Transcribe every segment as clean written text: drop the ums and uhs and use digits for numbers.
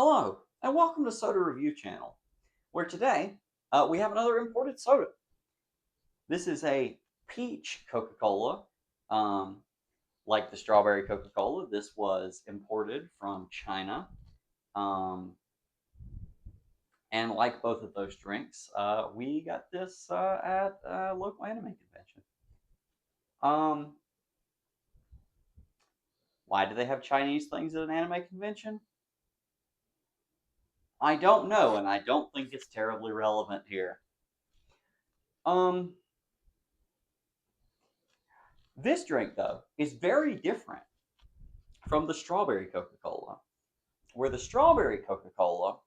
Hello, and welcome to Soda Review Channel, where today we have another imported soda. This is a peach Coca-Cola. Um, like the strawberry Coca-Cola, this was imported from China. Um, and like both of those drinks, we got this at a local anime convention. Um, why do they have Chinese things at an anime convention? I don't know, and I don't think it's terribly relevant here. Um, This drink, though, is very different from the strawberry Coca Cola, where the strawberry Coca Cola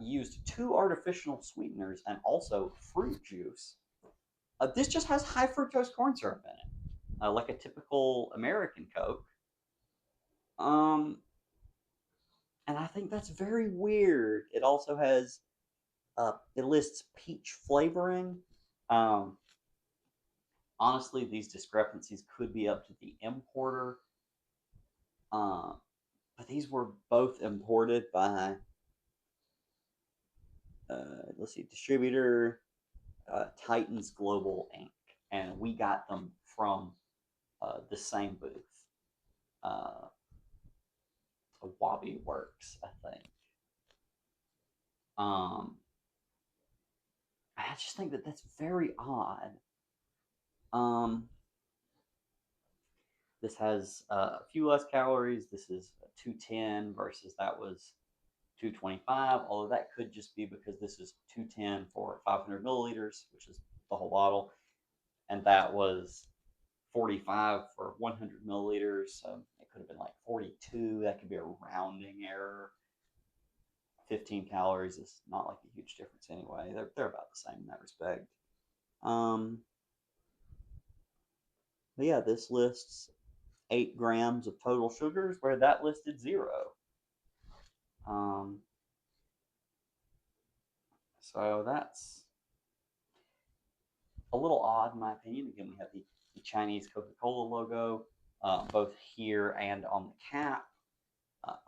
used two artificial sweeteners and also fruit juice. This just has high fructose corn syrup in it, like a typical American Coke. Um, and I think that's very weird. It also has, it lists peach flavoring. Um, Honestly, these discrepancies could be up to the importer. Uh, but these were both imported by let's see, distributor Titans Global Inc. And we got them from the same booth, uh, Wabi Works, I think. Um, I just think that that's very odd. Um, this has a few less calories. This is 210 versus that was 225. Although that could just be because this is 210 for 500 milliliters, which is the whole bottle, and that was 45 for 100 milliliters. It could have been like 42. That could be a rounding error. 15 calories is not like a huge difference anyway. They're about the same in that respect. Um, but yeah, this lists 8 grams of total sugars, where that listed 0. Um, so that's a little odd in my opinion. Again, we have the Chinese Coca-Cola logo both here and on the cap.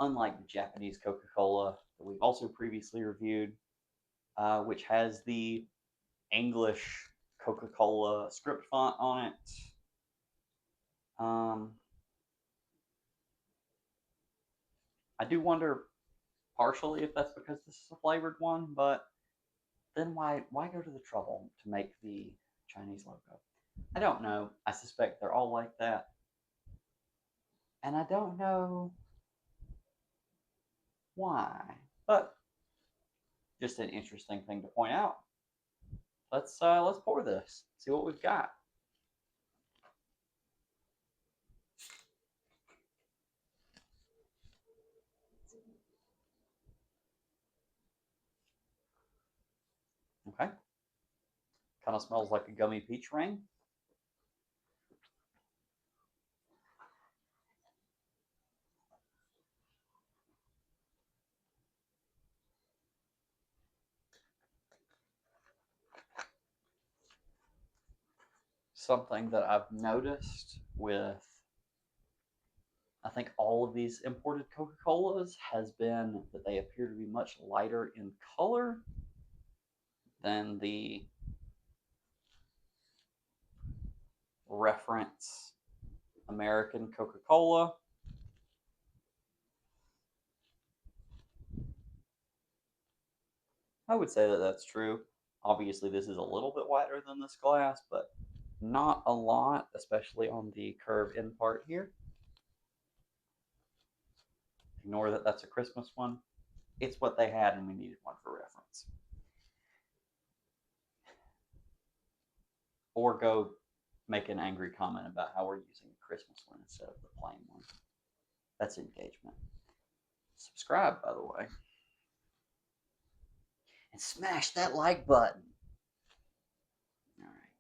Unlike the Japanese Coca-Cola that we've also previously reviewed, which has the English Coca-Cola script font on it. Um, I do wonder partially if that's because this is a flavored one, but then why go to the trouble to make the Chinese logo? I don't know. I suspect they're all like that, and I don't know why. But just an interesting thing to point out. Let's pour this. See what we've got. Okay. Kind of smells like a gummy peach ring. Something that I've noticed with, I think, all of these imported Coca Colas has been that they appear to be much lighter in color than the reference American Coca Cola. I would say that that's true. Obviously, this is a little bit wider than this glass, but not a lot, especially on the curved in part here. Ignore that that's a Christmas one. It's what they had, and we needed one for reference. Or go make an angry comment about how we're using a Christmas one instead of the plain one. That's engagement. Subscribe, by the way. And smash that like button. All right.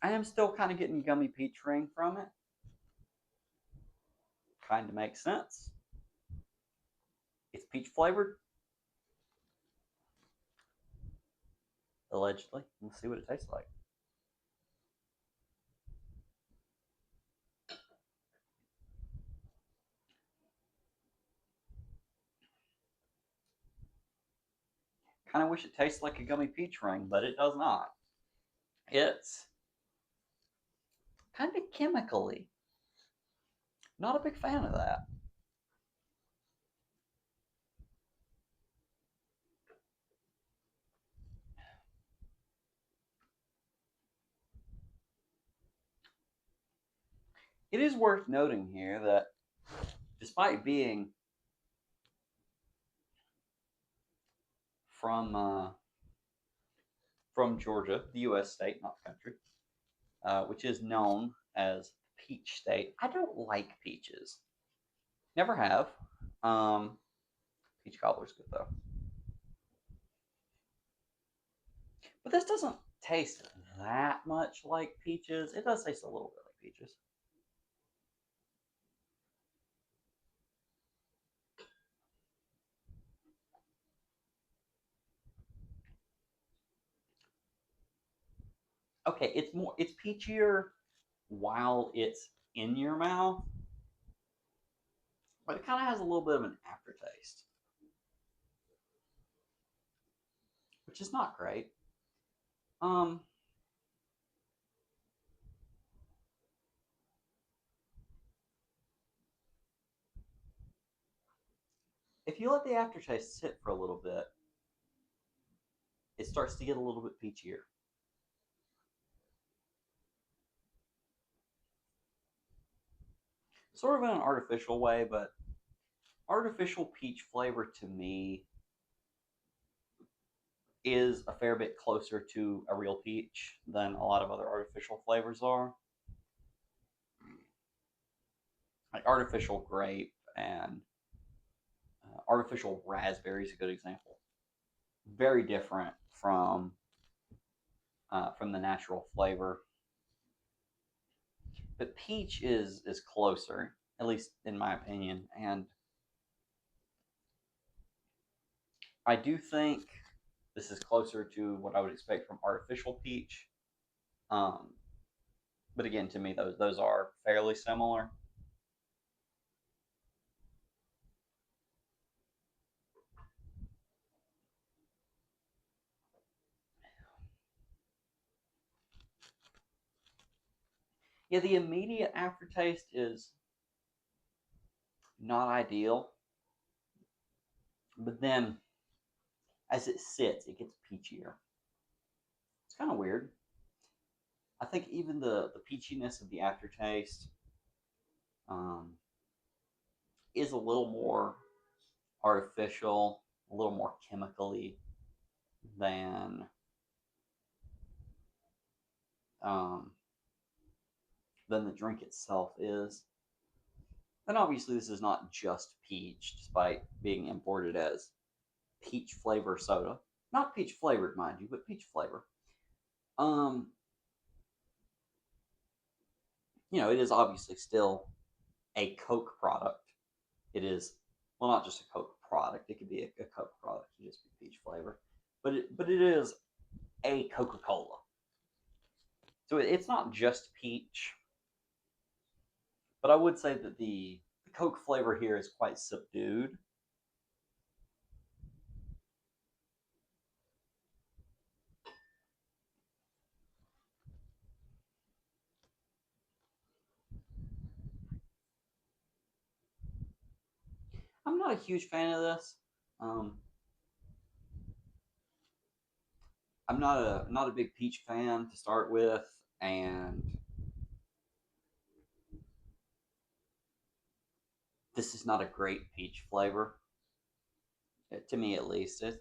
I am still kind of getting gummy peach ring from it. Kind of makes sense. It's peach flavored. Allegedly. Let's see what it tastes like. kind of wish it tasted like a gummy peach ring, but it does not. It's kind of chemically. Not a big fan of that. It is worth noting here that despite being from from Georgia, the U.S. state, not the country, which is known as Peach State, I don't like peaches. Never have. Um, Peach cobbler's good though, but this doesn't taste that much like peaches. It does taste a little bit like peaches. Okay, it's peachier while it's in your mouth, but it kind of has a little bit of an aftertaste, which is not great. Um, if you let the aftertaste sit for a little bit, it starts to get a little bit peachier. Sort of in an artificial way, but artificial peach flavor to me is a fair bit closer to a real peach than a lot of other artificial flavors are. Like artificial grape and artificial raspberry is a good example. Very different from the natural flavor. But peach is closer, at least in my opinion, and I do think this is closer to what I would expect from artificial peach. Um, but again, to me, those are fairly similar. Yeah, the immediate aftertaste is not ideal, but then as it sits, it gets peachier. It's kind of weird. I think even the peachiness of the aftertaste um, is a little more artificial, a little more chemically than um, than the drink itself is. And obviously, this is not just peach, despite being imported as peach flavor soda. Not peach flavored, mind you, but peach flavor. Um, it is obviously still a Coke product. It is, well, not just a Coke product. It could be a Coke product to just be peach flavor, but it is a Coca Cola. So it's not just peach, but I would say that the Coke flavor here is quite subdued. I'm not a huge fan of this. Um, I'm not a big peach fan to start with, and this is not a great peach flavor to me at least. It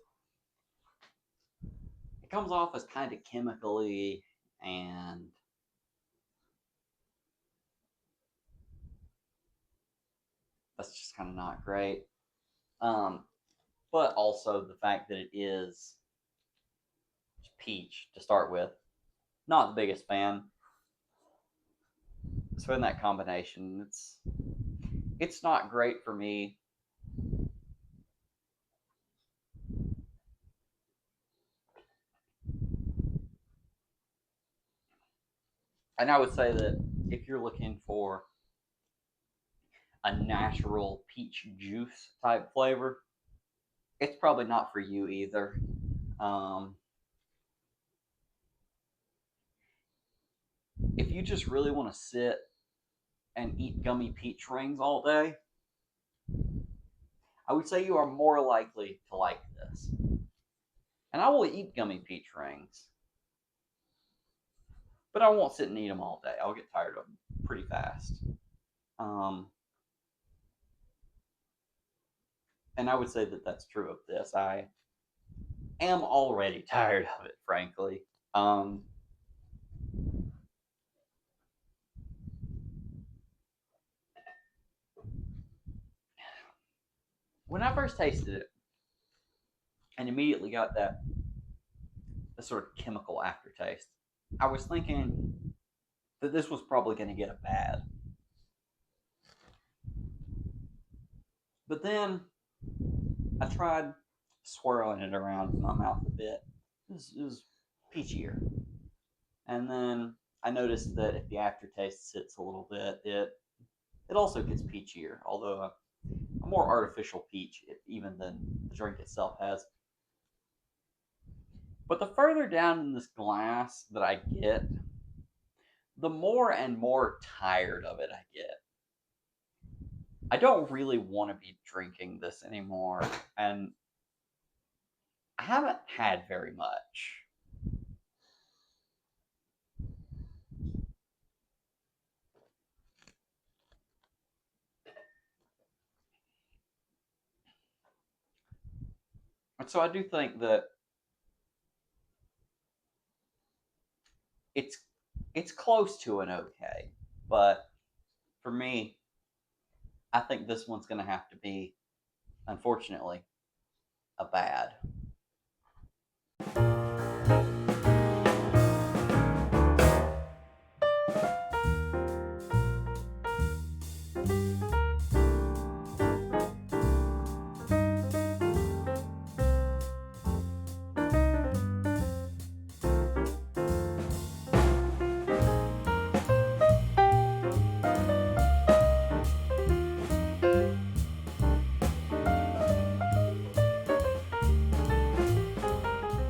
comes off as kind of chemically, and that's just kind of not great. Um, but also the fact that it is peach to start with, not the biggest fan. So in that combination, it's not great for me. And I would say that if you're looking for a natural peach juice type flavor, it's probably not for you either. Um, if you just really want to sit and eat gummy peach rings all day, I would say you are more likely to like this. And I will eat gummy peach rings, but I won't sit and eat them all day. I'll get tired of them pretty fast. Um, and I would say that that's true of this. I am already tired of it, frankly. Um, when I first tasted it and immediately got that sort of chemical aftertaste, I was thinking that this was probably going to get a bad. But then I tried swirling it around in my mouth a bit. It was peachier. And then I noticed that if the aftertaste sits a little bit, it also gets peachier, although a more artificial peach even than the drink itself has. But the further down in this glass that I get, the more and more tired of it I get. I don't really want to be drinking this anymore, and I haven't had very much. And so I do think that it's it's close to an okay, but for me, I think this one's going to have to be, unfortunately, a bad.